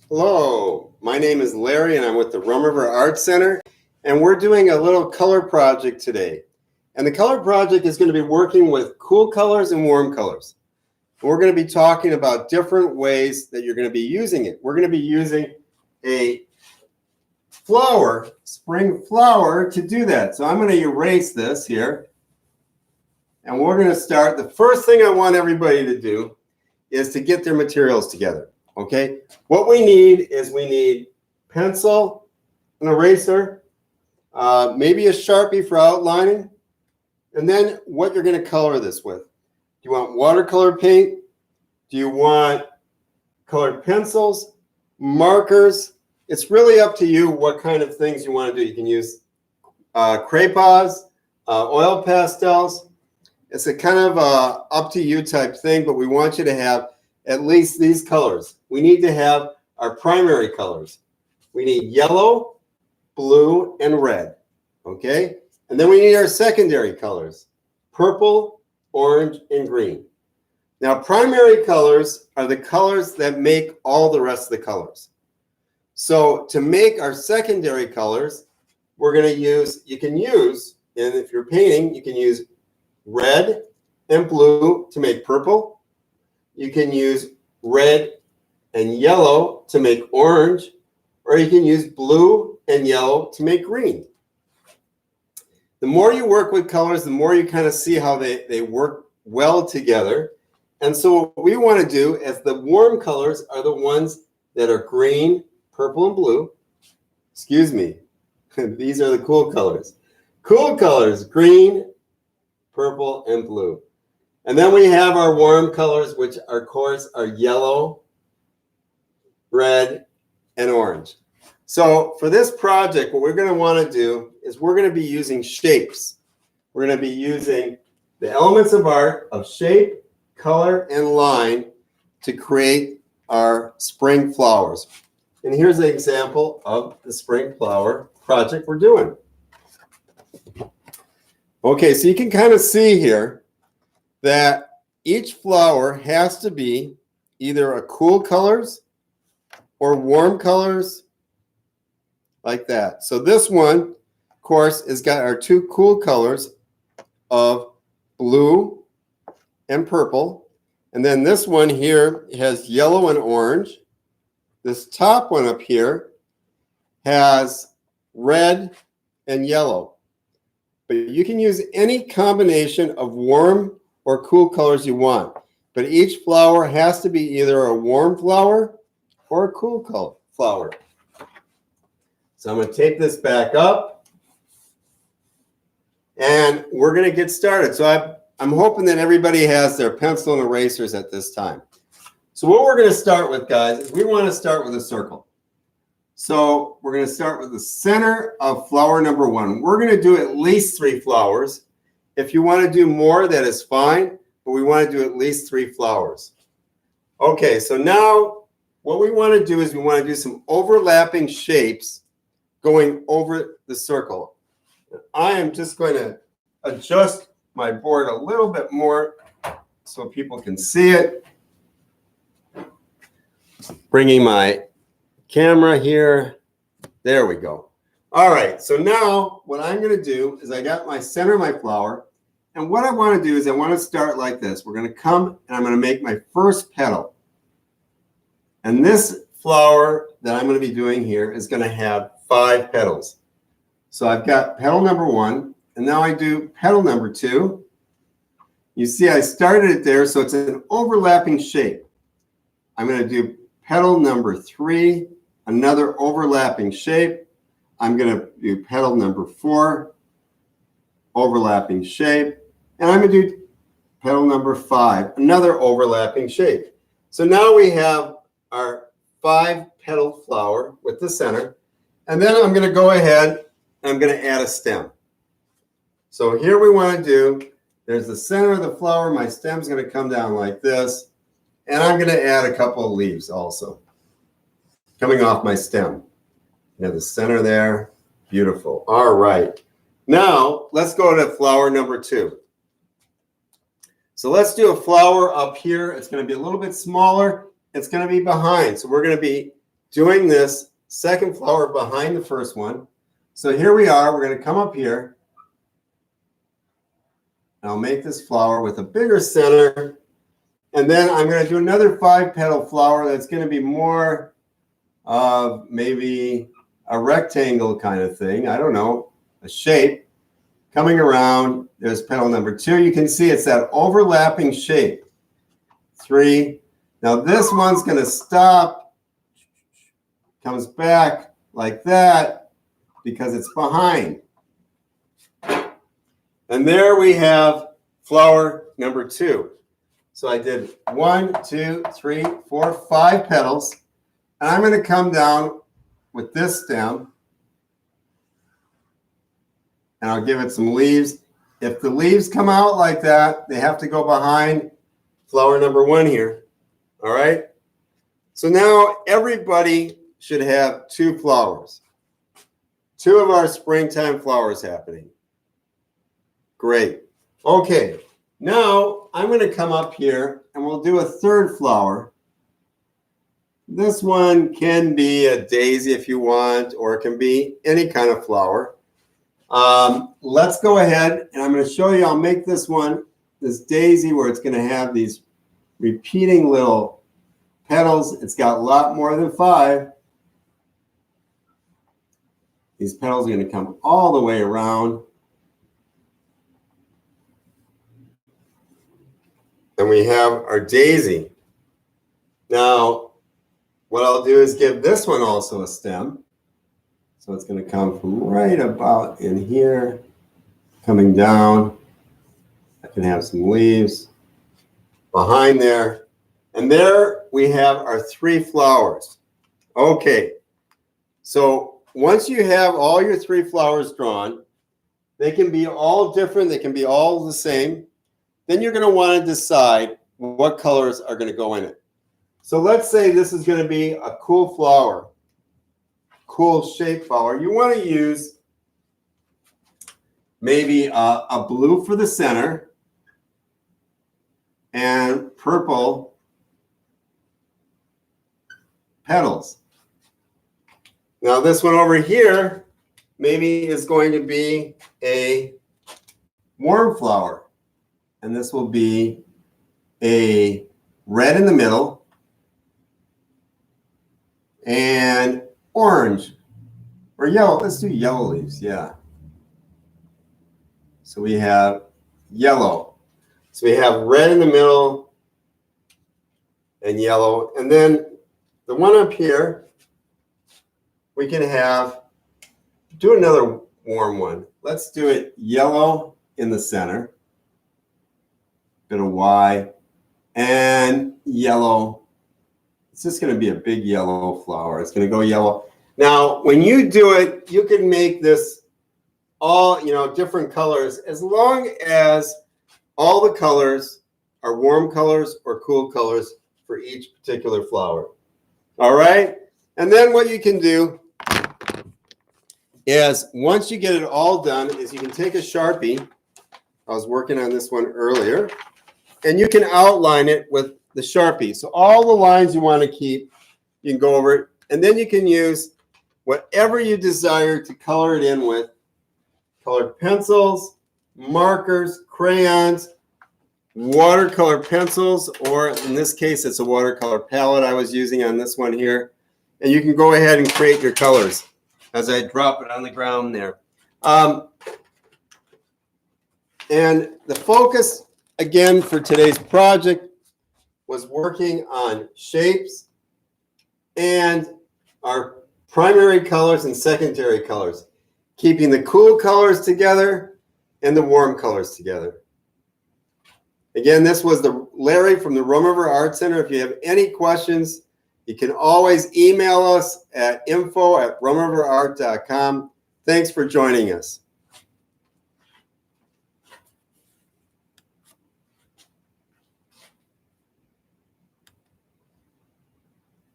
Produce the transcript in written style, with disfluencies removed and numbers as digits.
Hello, my name is Larry and I'm with the Rum River Art Center, and we're doing a little color project today. And the color project is going to be working with cool colors and warm colors. We're going to be talking about different ways that you're going to be using it. We're going to be using a flower, spring flower, to do that. So I'm going to erase this here. And we're going to start. The first thing I want everybody to do is to get their materials together. Okay, what we need is pencil, an eraser, maybe a Sharpie for outlining, and then what you're going to color this with. Do you want watercolor paint? Do you want colored pencils, markers? It's really up to you what kind of things you want to do. You can use crayons, oil pastels. It's a kind of up to you type thing, but we want you to have at least these colors. We need to have our primary colors. We need yellow, blue, and red, okay? And then we need our secondary colors, purple, orange, and green. Now, primary colors are the colors that make all the rest of the colors. So to make our secondary colors, we're gonna use, and if you're painting, you can use red and blue to make purple. You can use red and yellow to make orange, or you can use blue and yellow to make green. The more you work with colors, the more you kind of see how they work well together. And so what we want to do is the warm colors are the ones that are green, purple, and blue. Excuse me. These are the cool colors. Cool colors, green, purple, and blue. And then we have our warm colors, which of course are yellow, red, and orange. So for this project, what we're going to want to do is we're going to be using shapes. We're going to be using the elements of art of shape, color, and line to create our spring flowers. And here's an example of the spring flower project we're doing. Okay, so you can kind of see here that each flower has to be either a cool colors or warm colors, like that. So this one, of course, has got our two cool colors of blue and purple. And then this one here has yellow and orange. This top one up here has red and yellow. But you can use any combination of warm or cool colors you want. But each flower has to be either a warm flower or a cool color flower. So I'm going to take this back up and we're going to get started. So I'm hoping that everybody has their pencil and erasers at this time. So what we're going to start with, guys, is we want to start with a circle. So we're going to start with the center of flower number one. We're going to do at least 3 flowers. If you want to do more, that is fine, but we want to do at least 3 flowers. Okay, so now what we want to do is we want to do some overlapping shapes going over the circle. I am just going to adjust my board a little bit more so people can see it. Bringing my camera here. There we go. All right, so now what I'm going to do is I got my center of my flower, and what I want to do is I want to start like this. We're going to come and I'm going to make my first petal. And this flower that I'm going to be doing here is going to have 5 petals. So I've got petal number 1, and now I do petal number 2. You see I started it there, so it's an overlapping shape. I'm going to do petal number 3, another overlapping shape. I'm going to do petal number 4, overlapping shape. And I'm going to do petal number 5, another overlapping shape. So now we have our 5-petal flower with the center. And then I'm going to go ahead and I'm going to add a stem. So here we want to do, there's the center of the flower. My stem's going to come down like this. And I'm going to add a couple of leaves also coming off my stem. You have the center there. Beautiful. All right. Now let's go to flower number 2. So let's do a flower up here. It's going to be a little bit smaller. It's going to be behind. So we're going to be doing this second flower behind the first one. So here we are. We're going to come up here. I'll make this flower with a bigger center. And then I'm going to do another 5-petal flower that's going to be more of maybe a rectangle kind of thing. I don't know, a shape coming around. There's petal number 2. You can see it's that overlapping shape. 3. Now this one's going to stop, comes back like that because it's behind. And there we have flower number 2. So I did 1, 2, 3, 4, 5 petals. And I'm going to come down with this stem. And I'll give it some leaves. If the leaves come out like that, they have to go behind flower number 1 here. All right? So now everybody should have 2 flowers. 2 of our springtime flowers happening. Great. Okay. Now I'm going to come up here and we'll do a 3rd flower. This one can be a daisy if you want, or it can be any kind of flower. Let's go ahead and I'm going to show you. I'll make this one, this daisy, where it's going to have these repeating little petals. It's got a lot more than 5. These petals are going to come all the way around. And we have our daisy. Now, what I'll do is give this one also a stem. So it's going to come from right about in here, coming down. I can have some leaves behind there. And there we have our 3 flowers. Okay. So once you have all your 3 flowers drawn, they can be all different. They can be all the same. Then you're going to want to decide what colors are going to go in it. So let's say this is going to be a cool flower, cool shape flower. You want to use maybe a blue for the center and purple petals. Now this one over here maybe is going to be a warm flower. And this will be a red in the middle and orange or yellow. Let's do yellow leaves. Yeah. So we have yellow. So we have red in the middle and yellow. And then the one up here, we can have, do another warm one. Let's do it yellow in the center. Bit of Y and yellow. It's just going to be a big yellow flower. It's going to go yellow. Now, when you do it, you can make this all, different colors, as long as all the colors are warm colors or cool colors for each particular flower. All right. And then what you can do is, once you get it all done, is you can take a Sharpie. I was working on this one earlier. And you can outline it with the Sharpie. So all the lines you want to keep, you can go over it. And then you can use whatever you desire to color it in with. Colored pencils, markers, crayons, watercolor pencils, or in this case, it's a watercolor palette I was using on this one here. And you can go ahead and create your colors as I drop it on the ground there. And the focus, again, for today's project was working on shapes and our primary colors and secondary colors, keeping the cool colors together and the warm colors together. Again, this was Larry from the Rum River Art Center. If you have any questions, you can always email us at info@rumriverart.com. Thanks for joining us.